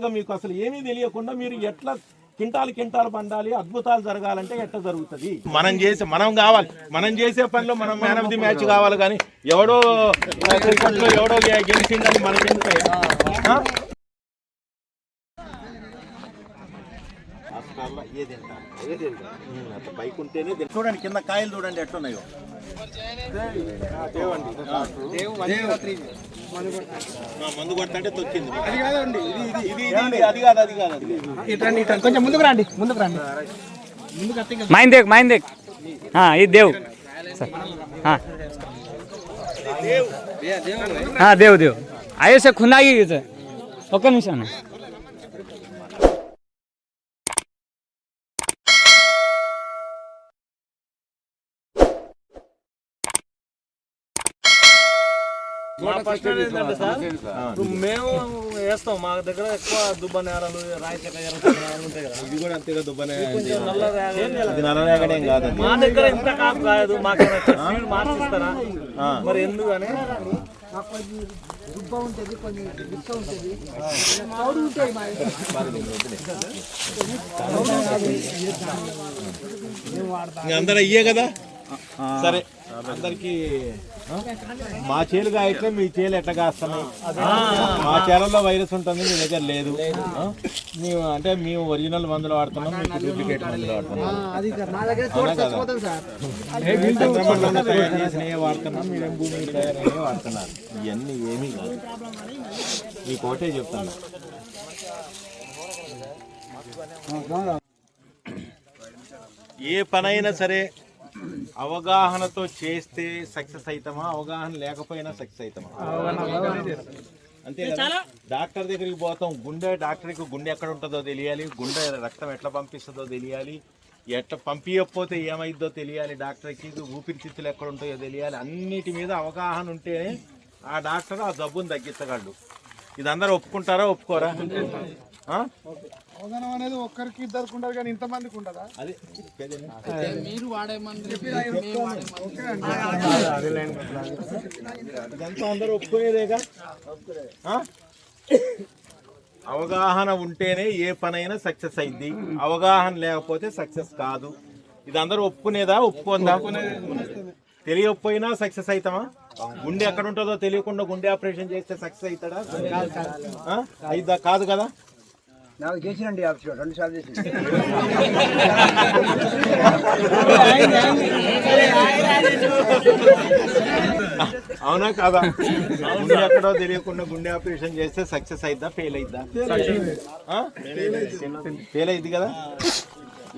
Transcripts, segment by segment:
మీకు అసలు ఏమీ తెలియకుండా మీరు ఎట్లా కింటాలు పండాలి, అద్భుతాలు జరగాలంటే ఎట్లా జరుగుతుంది? మనం కావాలి, మనం చేసే పనిలో మనం మ్యాన్ ఆఫ్ ది మ్యాచ్ కావాలి. కానీ ఎవడో క్రికెట్లో ఎవడో గెలిచిందని మనకి బైక్ ఉంటేనే చూడండి, కింద కాయలు చూడండి ఎట్లున్నాయో. మందు కొట్టంటే తొక్కింది. అది కాదు కొంచెం ముందుకు రండి. మైన్ దేక్ ఇది దేవ్ దేవ్ దేవ్ అయ్యే ఖునాగి ఒక్క నిమిషం. మేము వేస్తాం, మా దగ్గర ఎక్కువ దుబ్బ నేరాలు, రాయి చెక్క ఉంటాయి కదా. ఇది కూడా అంతేగా నల్లరేగడేం కాదు. మా దగ్గర ఇంత కాపు కాదు, మాకు మార్చిస్తారా మరి ఎందుకు అని. అందరూ అయ్యే కదా. సరే, అందరికి మా చేలు కాయట్లే, మీ చేలు ఎట్లా కాస్తున్నాయి? మా చేలలో వైరస్ ఉంటుంది, మీ దగ్గర లేదు. మేము అంటే మేము ఒరిజినల్ మందులు వాడుతున్నాం, మీకు డూప్లికేట్ మందులు వాడుతున్నాం. తయారు చేసినవే వాడుతున్నాం, మీరేం భూమి తయారైనవే వాడుతున్నారు. ఇవన్నీ ఏమీ కాదు, మీకు ఒకటే చెప్తాను. ఏ పనైనా సరే అవగాహనతో చేస్తే సక్సెస్ అవుతామా, అవగాహన లేకపోయినా సక్సెస్ అవుతామా? అంతే కదా. డాక్టర్ దగ్గరికి పోతాం, డాక్టర్కి గుండె ఎక్కడ ఉంటుందో తెలియాలి, గుండె రక్తం ఎట్లా పంపిస్తుందో తెలియాలి, ఎట్లా పంపించకపోతే ఏమైద్దో తెలియాలి, డాక్టర్కి ఊపిరితిత్తులు ఎక్కడ ఉంటాయో తెలియాలి. అన్నిటి మీద అవగాహన ఉంటేనే ఆ డాక్టర్ ఆ జబ్బును తగ్గించగలడు. ఇది అందరూ ఒప్పుకుంటారా, ఒప్పుకోరా? అవగాహన అనేది ఒక్కరికి ఇద్దరికి ఉండదు, కానీ ఇంతమందికి ఉండదా? అదే మీరు వాడే ఇదంతా అందరూ ఒప్పుకునేదేగా. అవగాహన ఉంటేనే ఏ పనైనా సక్సెస్ అయింది, అవగాహన లేకపోతే సక్సెస్ కాదు. ఇది అందరూ ఒప్పుకునేదా, ఒప్పుకుందా? తెలియకపోయినా సక్సెస్ అవుతామా? గుండె ఎక్కడ ఉంటుందో తెలియకుండా గుండె ఆపరేషన్ చేస్తే సక్సెస్ అవుతాడా? అయిద్దా? కాదు కదా. నాకు చేసినండి 2 సార్లు చేసి. అవునా కాదా? గుండె ఎక్కడో తెలియకుండా గుండె ఆపరేషన్ చేస్తే సక్సెస్ అయిద్దా, ఫెయిల్ అయిద్దా? ఫెయిల్ అయింది కదా.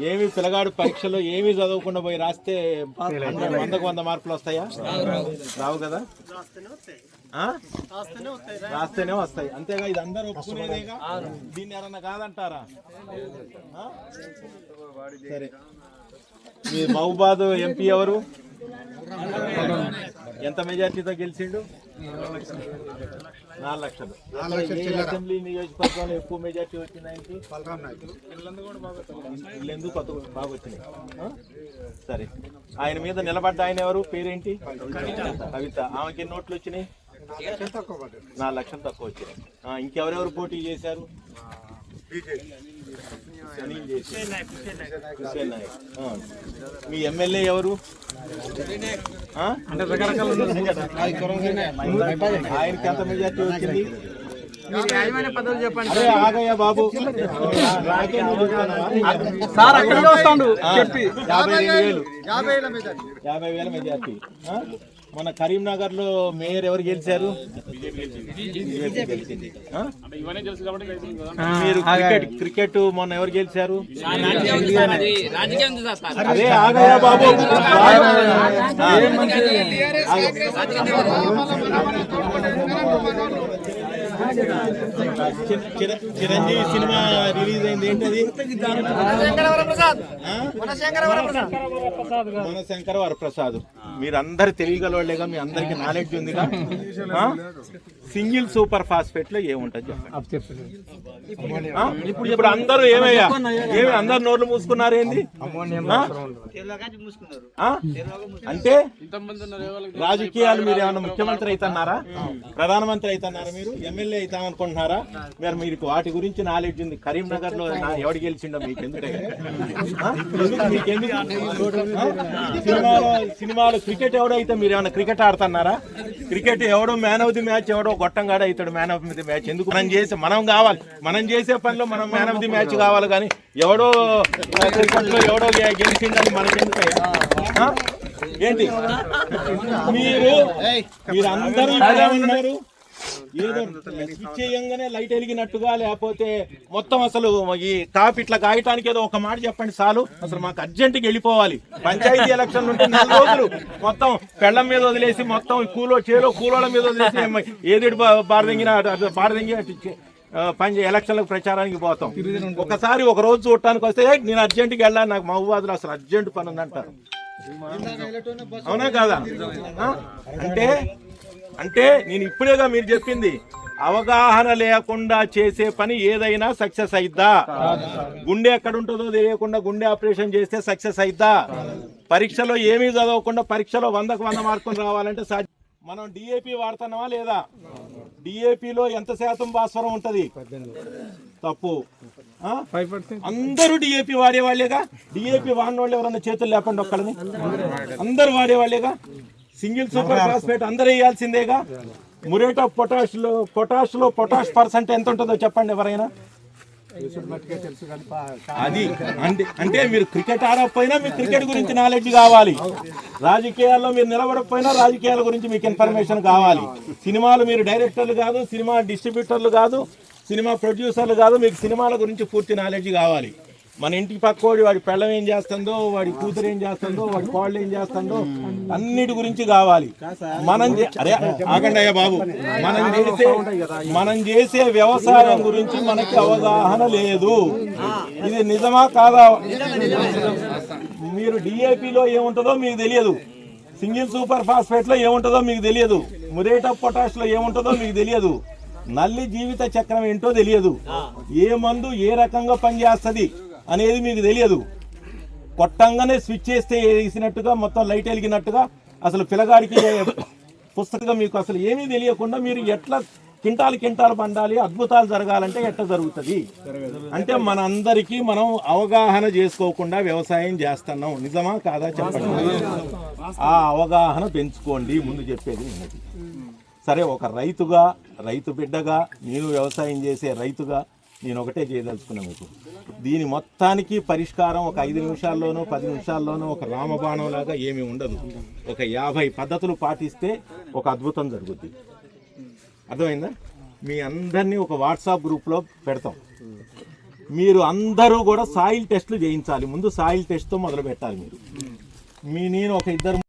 ఏమి పిల్లగాడు పరీక్షలో ఏమీ చదవకుండా పోయి రాస్తే 100కు 100 మార్కులు వస్తాయా? రావు కదా. రాస్తేనే వస్తాయి, అంతేగా. ఇది అందరూ ఒప్పుకునేదేగా. దీన్ని ఎవరన్నా కాదంటారా? సరే, మీ మహబూబాద్ ఎంపీ ఎవరు? ఎంత మెజార్టీతో గెలిచిండు? 4 లక్షలు. అసెంబ్లీ నియోజకవర్గంలో ఎక్కువ మెజార్టీ వచ్చింది ఆయనకి? ఇల్లు కొత్త బాగా వచ్చినాయి. సరే, ఆయన మీద నిలబడ్డ ఆయన ఎవరు? పేరేంటి? కవిత. ఆమెకి ఎన్ని నోట్లు వచ్చినాయి? 4 లక్షలు తక్కువ వచ్చినాయి. ఇంకెవరెవరు పోటీ చేశారు? హుస్సేన్ నాయక్. మీ ఎమ్మెల్యే ఎవరు? ఆయనకి ఎంత మెజార్టీ వచ్చింది? అరే ఆగయ్యా బాబు, 50,000 మెజార్టీ. మన కరీంనగర్ లో మేయర్ ఎవరు గెలిచారు? మీరు క్రికెట్ మొన్న ఎవరు గెలిచారు? అదే ఆగయ్యా బాబు, చిరంజీవి సినిమా రిలీజ్ అయింది, ఏంటది? మన శంకర వరప్రసాద్. మీరందరు తెలియగలవాళ్ళేగా, మీ అందరికి నాలెడ్జ్ ఉందిగా. సింగిల్ సూపర్ ఫాస్ఫేట్ లో ఏముంటుంది చెప్పండి. ఇప్పుడు అందరూ ఏమి అందరు నోర్లు మూసుకున్నారు ఏంది? అంటే రాజకీయాలు మీరు ఏమన్నా ముఖ్యమంత్రి అవుతున్నారా, ప్రధానమంత్రి అవుతున్నారా, మీరు ఎమ్మెల్యే అవుతామనుకుంటున్నారా? మీరు వాటి గురించి నాలెడ్జ్ ఉంది. కరీంనగర్ లో ఎవడు గెలిచిండో మీకెందుకు? సినిమాలో క్రికెట్ ఎవడైతే మీరు ఏమన్నా క్రికెట్ ఆడుతున్నారా? క్రికెట్ ఎవడో మ్యాన్ ఆఫ్ ది మ్యాచ్, ఎవడో గొట్టంగాడ అవుతాడు మ్యాన్ ఆఫ్ ది మ్యాచ్. ఎందుకు? మనం కావాలి, మనం చేసే పనిలో మనం మ్యాన్ ఆఫ్ ది మ్యాచ్ కావాలి. కానీ ఎవడో క్రికెట్ లో ఎవడో గెలిచిండని మనకెందుకు? ఏంటి మీరు అందరూ ఉన్నారు ఏదో స్విచ్ చేయంగానే లైట్ వెలిగినట్టుగా, లేకపోతే మొత్తం అసలు ఈ కాపీ ఇట్లా కాయటానికి ఏదో ఒక మాట చెప్పండి చాలు. అసలు మాకు అర్జెంట్గా వెళ్ళిపోవాలి. పంచాయతీ ఎలక్షన్లు ఉంటే 4 రోజులు మొత్తం పెళ్ళం మీద వదిలేసి, మొత్తం కూలోళ్ళ మీద వదిలేసి ఏది బారదెంగి ఎలక్షన్లకు ప్రచారానికి పోతాం. ఒకసారి ఒక రోజు చూడటానికి వస్తే నేను అర్జెంట్కి వెళ్ళాలి, నాకు మహబూబాద్లో అసలు అర్జెంట్ పని ఉందంటారు. అవునా కాదా? అంటే నేను ఇప్పుడేగా మీరు చెప్పింది, అవగాహన లేకుండా చేసే పని ఏదైనా సక్సెస్ అయిద్దా? గుండె ఎక్కడ ఉంటుందో తెలియకుండా గుండె ఆపరేషన్ చేస్తే సక్సెస్ అయిద్దా? పరీక్షలో ఏమీ చదవకుండా పరీక్షలో 100కు 100 మార్కులు రావాలంటే మనం డిఏపి వాడుతున్నామా లేదా? డిఏపిలో ఎంత శాతం భాస్వరం ఉంటది? తప్పు. అందరూ డిఏపి వాడేవాళ్ళేగా. డిఏపి వాడిన వాళ్ళు ఎవరన్నా చేతులు లేకుండా ఒక్కళ్ళని, అందరూ వాడేవాళ్ళేగా. సింగిల్ సూపర్ ఫాస్ఫేట్ అందరూ వేయాల్సిందేగా. మురేట్ ఆఫ్ పొటాష్లో పొటాష్ % ఎంత ఉంటుందో చెప్పండి ఎవరైనా. అది అంటే మీరు క్రికెట్ ఆడకపోయినా మీకు క్రికెట్ గురించి నాలెడ్జ్ కావాలి. రాజకీయాల్లో మీరు నిలబడకపోయినా రాజకీయాల గురించి మీకు ఇన్ఫర్మేషన్ కావాలి. సినిమాలు మీరు డైరెక్టర్లు కాదు, సినిమా డిస్ట్రిబ్యూటర్లు కాదు, సినిమా ప్రొడ్యూసర్లు కాదు, మీకు సినిమాల గురించి పూర్తి నాలెడ్జ్ కావాలి. మన ఇంటికి పక్కోడి వాడి పెళ్ళం ఏం చేస్తుందో, వాడి కూతురు ఏం చేస్తుందో, వాడి కోళ్ళు ఏం చేస్తుందో అన్నిటి గురించి కావాలి. అరే ఆగండి అయ్యా బాబు, మనం చేసే వ్యవసాయం గురించి మనకి అవగాహన లేదు. ఇది నిజమా కాదా? మీరు డిఏపిలో ఏముంటుందో మీకు తెలియదు, సింగిల్ సూపర్ ఫాస్ఫేట్ లో ఏముంటుందో మీకు తెలియదు, మురేట్ ఆఫ్ పొటాష్ లో ఏముంటుందో మీకు తెలియదు, నల్లి జీవిత చక్రం ఏంటో తెలియదు, ఏ మందు ఏ రకంగా పనిచేస్తుంది అనేది మీకు తెలియదు. కొట్టంగానే స్విచ్ చేస్తే వేసినట్టుగా మొత్తం లైట్ వెలిగినట్టుగా అసలు పిల్లగాడికి పుస్తకంగా మీకు అసలు ఏమీ తెలియకుండా మీరు ఎట్లా కింటాలు పండాలి, అద్భుతాలు జరగాలంటే ఎట్లా జరుగుతుంది? అంటే మనందరికీ మనం అవగాహన చేసుకోకుండా వ్యవసాయం చేస్తున్నాం. నిజమా కాదా చెప్పండి. ఆ అవగాహన పెంచుకోండి. ముందు చెప్పేది నిన్నది. సరే, ఒక రైతుగా, రైతు బిడ్డగా, నేను వ్యవసాయం చేసే రైతుగా నేను ఒకటే చేయదలుచుకున్నా మీకు. దీని మొత్తానికి పరిష్కారం ఒక 5 నిమిషాల్లోనూ 10 నిమిషాల్లోనూ ఒక రామబాణం లాగా ఏమీ ఉండదు. ఒక 50 పద్ధతులు పాటిస్తే ఒక అద్భుతం జరుగుద్ది. అర్థమైందా? మీ అందరినీ ఒక వాట్సాప్ గ్రూప్లో పెడతాం. మీరు అందరూ కూడా సాయిల్ టెస్టులు చేయించాలి. ముందు సాయిల్ టెస్ట్తో మొదలు పెట్టాలి. నేను ఒక 2